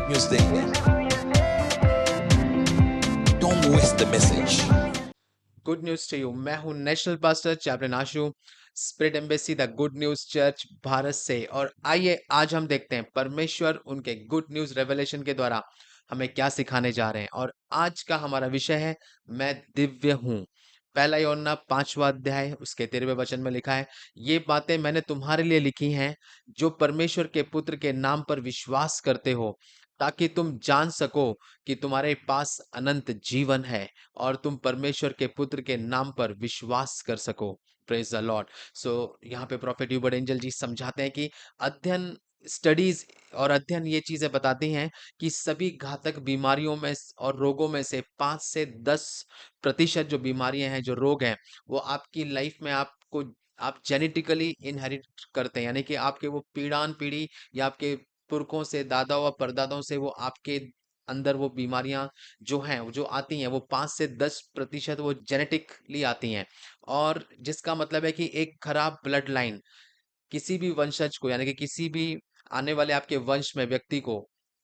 News देंगे। Don't miss the message. Good news to you. मैं हूं national pastor chaplain Ashu, spirit embassy the good news church Bharat से। और आइए आज हम देखते हैं परमेश्वर उनके गुड न्यूज रेवलेशन के द्वारा हमें क्या सिखाने जा रहे हैं। और आज का हमारा विषय है मैं दिव्य हूं। पहला यूहन्ना 5वां अध्याय उसके 13वें वचन में लिखा है, ये बातें मैंने तुम्हारे लिए लिखी हैं जो परमेश्वर के पुत्र के नाम पर विश्वास करते हो, ताकि तुम जान सको कि तुम्हारे पास अनंत जीवन है और तुम परमेश्वर के पुत्र के नाम पर विश्वास कर सको। Praise the lord. सो यहाँ पे प्रॉफेट ह्यूबर्ट एंजल जी समझाते हैं कि अध्ययन, स्टडीज और अध्ययन ये चीजें बताती हैं कि सभी घातक बीमारियों में और रोगों में से 5 से 10% जो बीमारियां हैं, जो रोग हैं, वो आपकी लाइफ में आपको आप जेनेटिकली इनहेरिट करते हैं। यानी कि आपके वो पीढ़ान पीढ़ी या आपके पुरखों से, दादा व परदादाओं से वो आपके अंदर वो बीमारियां जो हैं, वो जो आती हैं, वो 5 से 10% वो जेनेटिकली आती हैं। और जिसका मतलब है कि एक खराब ब्लड लाइन किसी भी वंशज को, यानी कि किसी भी आने वाले आपके वंश में व्यक्ति को,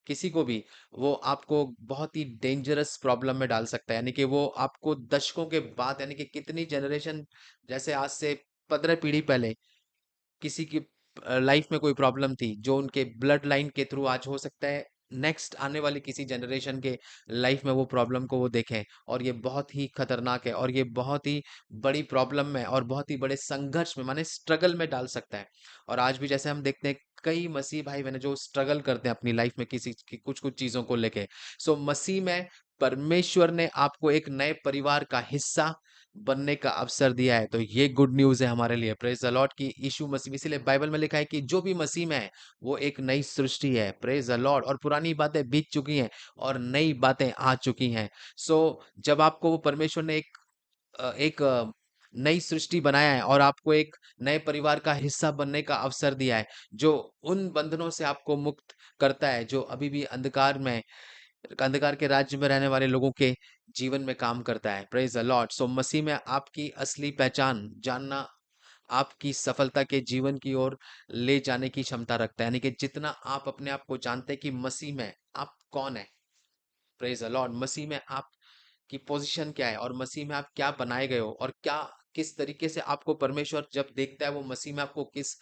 किसी को भी, वो आपको बहुत ही डेंजरस प्रॉब्लम में डाल सकता है। यानी कि वो आपको दशकों के बाद, यानी कि कितनी जनरेशन, जैसे आज से 15 पीढ़ी पहले किसी की लाइफ में कोई प्रॉब्लम थी जो उनके ब्लड लाइन के थ्रू आज हो सकता है नेक्स्ट आने वाली किसी जनरेशन के लाइफ में वो प्रॉब्लम को वो देखें। और ये बहुत ही खतरनाक है और ये बहुत ही बड़ी प्रॉब्लम में और बहुत ही बड़े संघर्ष में, माने स्ट्रगल में डाल सकता है। और आज भी जैसे हम देखते हैं कई मसीह भाई बहन जो स्ट्रगल करते हैं अपनी लाइफ में किसी की कुछ कुछ चीजों को लेके। सो मसीह में परमेश्वर ने आपको एक नए परिवार का हिस्सा बनने का अवसर दिया है। तो ये गुड न्यूज़ है हमारे लिए। प्रेज़ द लॉर्ड कि यीशु मसीह, इसीलिए बाइबल में लिखा है कि जो भी मसीह में है वो एक नई सृष्टि है। Praise the Lord. और पुरानी बातें बीत चुकी हैं और नई बातें आ चुकी हैं। सो जब आपको वो परमेश्वर ने एक नई सृष्टि बनाया है और आपको एक नए परिवार का हिस्सा बनने का अवसर दिया है, जो उन बंधनों से आपको मुक्त करता है जो अभी भी अंधकार के राज्य में रहने वाले लोगों के जीवन में काम करता है। Praise the lord. सो मसीह में आपकी असली पहचान जानना आपकी सफलता के जीवन की ओर ले जाने की क्षमता रखता है। यानी कि जितना आप अपने आप को जानते हैं कि मसीह में आप कौन है, प्रेज द लॉर्ड, मसीह में आपकी पोजीशन क्या है और मसीह में आप क्या बनाए गए हो और क्या किस तरीके से आपको परमेश्वर जब देखता है, वो मसीह में आपको किस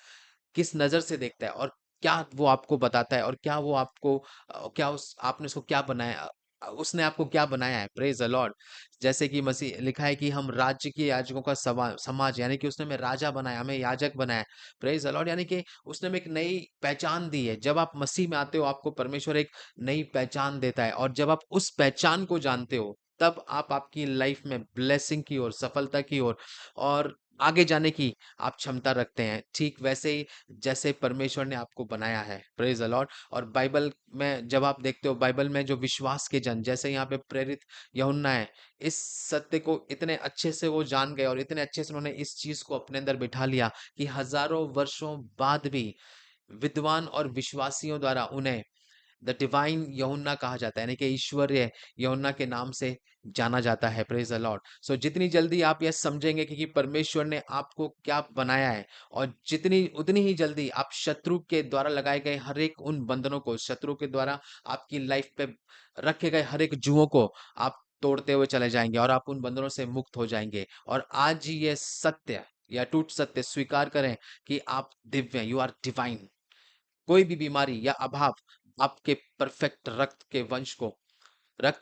किस नजर से देखता है और क्या वो आपको बताता है और क्या वो आपको क्या उस आपने उसको क्या बनाया, उसने आपको क्या बनाया है। Praise the Lord. जैसे कि मसीह लिखा है कि हम राज्य के याजकों का समाज, यानी कि उसने हमें राजा बनाया, हमें याजक बनाया। Praise the Lord. यानी कि उसने हमें एक नई पहचान दी है। जब आप मसीह में आते हो आपको परमेश्वर एक नई पहचान देता है और जब आप उस पहचान को जानते हो तब आप आपकी लाइफ में ब्लेसिंग की ओर, सफलता की ओर और आगे जाने की आप क्षमता रखते हैं। ठीक वैसे ही जैसे परमेश्वर ने आपको बनाया है। Praise the Lord. और बाइबल में जब आप देखते हो, बाइबल में जो विश्वास के जन, जैसे यहाँ पे प्रेरित यूहन्ना है, इस सत्य को इतने अच्छे से वो जान गए और इतने अच्छे से उन्होंने इस चीज को अपने अंदर बिठा लिया कि हजारों वर्षों बाद भी विद्वान और विश्वासियों द्वारा उन्हें द डिवाइन यूहन्ना कहा जाता है। यानी कि ईश्वरीय यूहन्ना के नाम से जाना जाता है। Praise the lord. सो जितनी जल्दी आप यह समझेंगे कि परमेश्वर ने आपको क्या बनाया है, और जितनी उतनी ही जल्दी आप शत्रु के द्वारा लगाए गए हर एक उन बंधनों को, शत्रु के द्वारा आपकी लाइफ पे रखे गए हर एक जुओं को आप तोड़ते हुए चले जाएंगे और आप उन बंधनों से मुक्त हो जाएंगे। और आज ही ये सत्य या टूट सत्य स्वीकार करें कि आप दिव्य, यू आर डिवाइन। कोई भी बीमारी या अभाव आपके परफेक्ट रक्त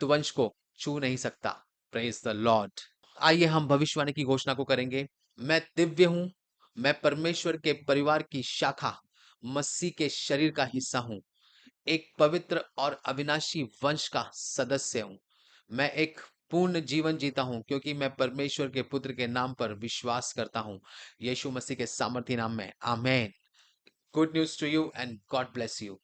वंश को छू नहीं सकता। Praise the Lord. आइए हम भविष्यवाणी की घोषणा को करेंगे। मैं दिव्य हूं, मैं परमेश्वर के परिवार की शाखा, मसीह के शरीर का हिस्सा हूं, एक पवित्र और अविनाशी वंश का सदस्य हूं। मैं एक पूर्ण जीवन जीता हूं क्योंकि मैं परमेश्वर के पुत्र के नाम पर विश्वास करता हूं, यीशु मसीह के सामर्थी नाम में। आमेन। Good news to you and God bless you.